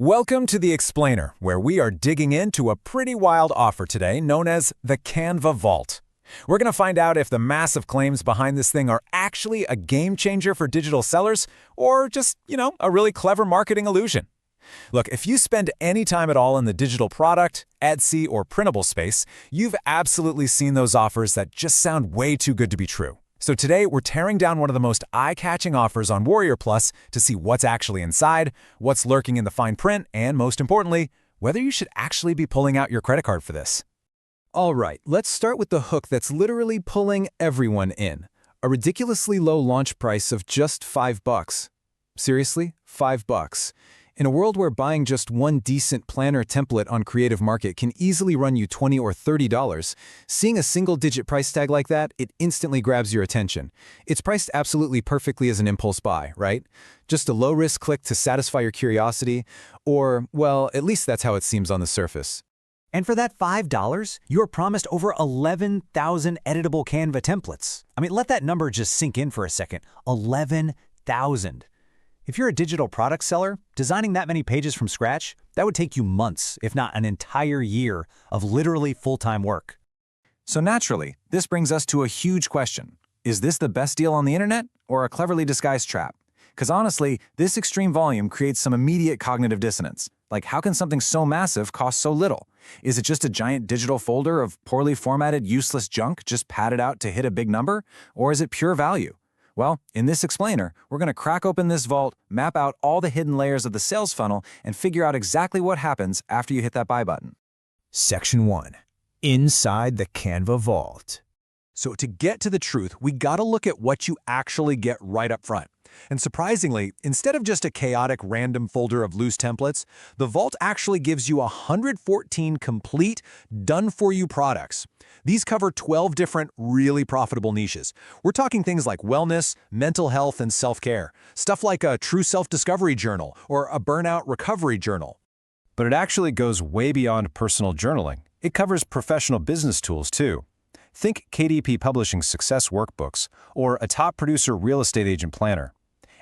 Welcome to The Explainer, where we are digging into a pretty wild offer today known as the Canva Vault. We're going to find out if the massive claims behind this thing are actually a game changer for digital sellers or just, a really clever marketing illusion. Look, if you spend any time at all in the digital product, Etsy, or printable space, you've absolutely seen those offers that just sound way too good to be true. So today, we're tearing down one of the most eye-catching offers on Warrior Plus to see what's actually inside, what's lurking in the fine print, and most importantly, whether you should actually be pulling out your credit card for this. All right, let's start with the hook that's literally pulling everyone in. A ridiculously low launch price of just $5. Seriously? $5. In a world where buying just one decent planner template on Creative Market can easily run you $20 or $30, seeing a single-digit price tag like that, it instantly grabs your attention. It's priced absolutely perfectly as an impulse buy, right? Just a low-risk click to satisfy your curiosity, or, well, at least that's how it seems on the surface. And for that $5, you're promised over 11,000 editable Canva templates. I mean, let that number just sink in for a second. 11,000. If you're a digital product seller, designing that many pages from scratch, that would take you months, if not an entire year, of literally full-time work. So naturally, this brings us to a huge question. Is this the best deal on the internet or a cleverly disguised trap? Because honestly, this extreme volume creates some immediate cognitive dissonance. Like, how can something so massive cost so little? Is it just a giant digital folder of poorly formatted, useless junk just padded out to hit a big number? Or is it pure value? Well, in this explainer, we're going to crack open this vault, map out all the hidden layers of the sales funnel, and figure out exactly what happens after you hit that buy button. Section 1. Inside the Canva Vault. So to get to the truth, we gotta look at what you actually get right up front. And surprisingly, instead of just a chaotic random folder of loose templates, the Vault actually gives you 114 complete, done-for-you products. These cover 12 different, really profitable niches. We're talking things like wellness, mental health, and self-care. Stuff like a true self-discovery journal or a burnout recovery journal. But it actually goes way beyond personal journaling. It covers professional business tools, too. Think KDP Publishing Success Workbooks or a top producer real estate agent planner.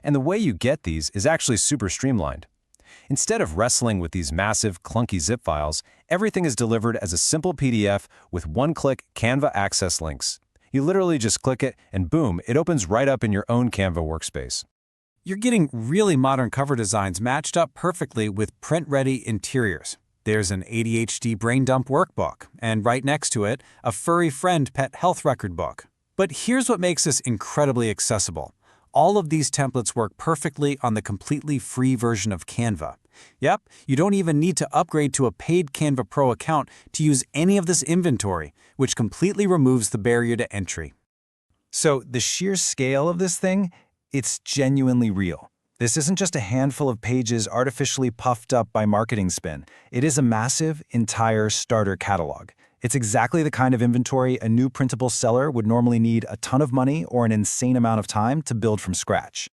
And the way you get these is actually super streamlined. Instead of wrestling with these massive, clunky zip files, everything is delivered as a simple PDF with one-click Canva access links. You literally just click it, and boom, it opens right up in your own Canva workspace. You're getting really modern cover designs matched up perfectly with print-ready interiors. There's an ADHD brain dump workbook, and right next to it, a furry friend pet health record book. But here's what makes this incredibly accessible. All of these templates work perfectly on the completely free version of Canva. Yep, you don't even need to upgrade to a paid Canva Pro account to use any of this inventory, which completely removes the barrier to entry. So the sheer scale of this thing, it's genuinely real. This isn't just a handful of pages artificially puffed up by marketing spin. It is a massive, entire starter catalog. It's exactly the kind of inventory a new printable seller would normally need a ton of money or an insane amount of time to build from scratch.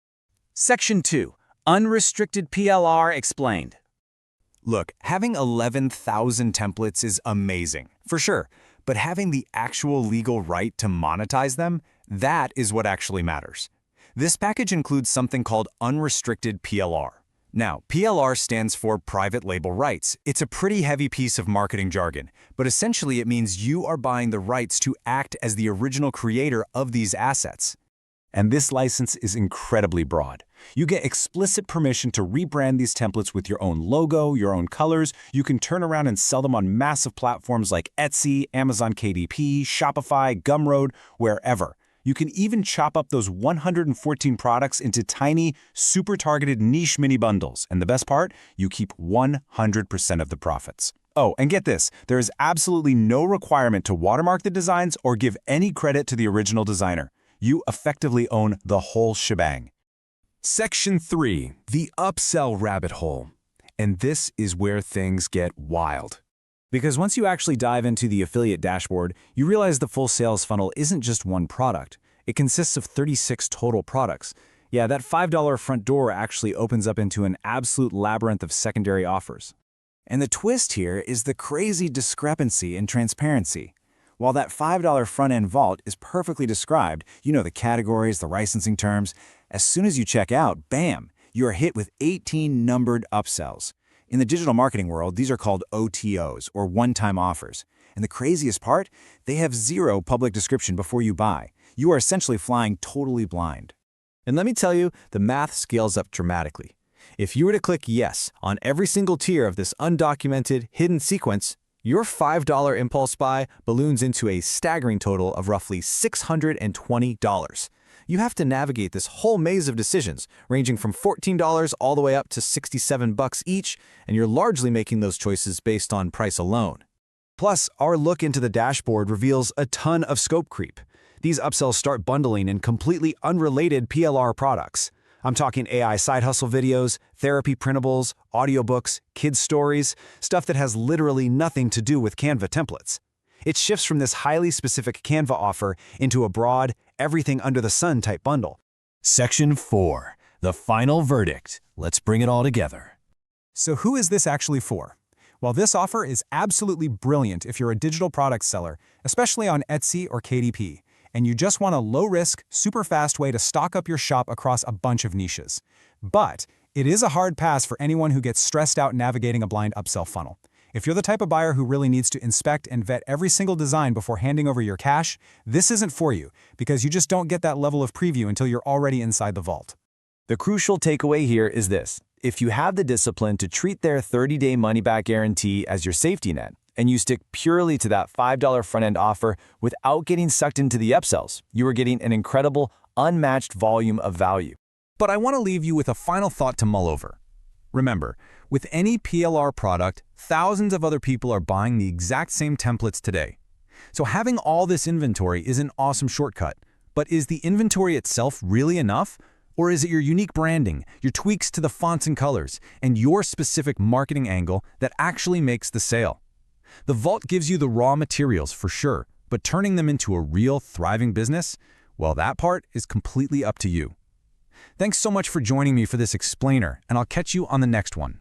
Section 2. Unrestricted PLR explained. Look, having 11,000 templates is amazing, for sure. But having the actual legal right to monetize them, that is what actually matters. This package includes something called Unrestricted PLR. Now, PLR stands for Private Label Rights. It's a pretty heavy piece of marketing jargon, but essentially it means you are buying the rights to act as the original creator of these assets. And this license is incredibly broad. You get explicit permission to rebrand these templates with your own logo, your own colors. You can turn around and sell them on massive platforms like Etsy, Amazon KDP, Shopify, Gumroad, wherever. You can even chop up those 114 products into tiny, super targeted niche mini bundles. And the best part, you keep 100% of the profits. Oh, and get this, there is absolutely no requirement to watermark the designs or give any credit to the original designer. You effectively own the whole shebang. Section 3, the upsell rabbit hole. And this is where things get wild. Because once you actually dive into the affiliate dashboard, you realize the full sales funnel isn't just one product. It consists of 36 total products. Yeah, that $5 front door actually opens up into an absolute labyrinth of secondary offers. And the twist here is the crazy discrepancy in transparency. While that $5 front-end vault is perfectly described, the categories, the licensing terms, as soon as you check out, bam, you are hit with 18 numbered upsells. In the digital marketing world, these are called OTOs, or one-time offers. And the craziest part? They have zero public description before you buy. You are essentially flying totally blind. And let me tell you, the math scales up dramatically. If you were to click yes on every single tier of this undocumented, hidden sequence, your $5 impulse buy balloons into a staggering total of roughly $620. You have to navigate this whole maze of decisions, ranging from $14 all the way up to $67 each, and you're largely making those choices based on price alone. Plus, our look into the dashboard reveals a ton of scope creep. These upsells start bundling in completely unrelated PLR products. I'm talking AI side hustle videos, therapy printables, audiobooks, kids' stories, stuff that has literally nothing to do with Canva templates. It shifts from this highly specific Canva offer into a broad, everything under the sun type bundle. Section 4. The final verdict. Let's bring it all together. So who is this actually for? Well, this offer is absolutely brilliant if you're a digital product seller, especially on Etsy or KDP, and you just want a low-risk, super fast way to stock up your shop across a bunch of niches. But it is a hard pass for anyone who gets stressed out navigating a blind upsell funnel. If you're the type of buyer who really needs to inspect and vet every single design before handing over your cash, this isn't for you, because you just don't get that level of preview until you're already inside the vault. The crucial takeaway here is this. If you have the discipline to treat their 30-day money-back guarantee as your safety net, and you stick purely to that $5 front-end offer without getting sucked into the upsells, you are getting an incredible, unmatched volume of value. But I want to leave you with a final thought to mull over. Remember, with any PLR product, thousands of other people are buying the exact same templates today. So having all this inventory is an awesome shortcut. But is the inventory itself really enough? Or is it your unique branding, your tweaks to the fonts and colors, and your specific marketing angle that actually makes the sale? The Vault gives you the raw materials for sure, but turning them into a real, thriving business, well, that part is completely up to you. Thanks so much for joining me for this explainer, and I'll catch you on the next one.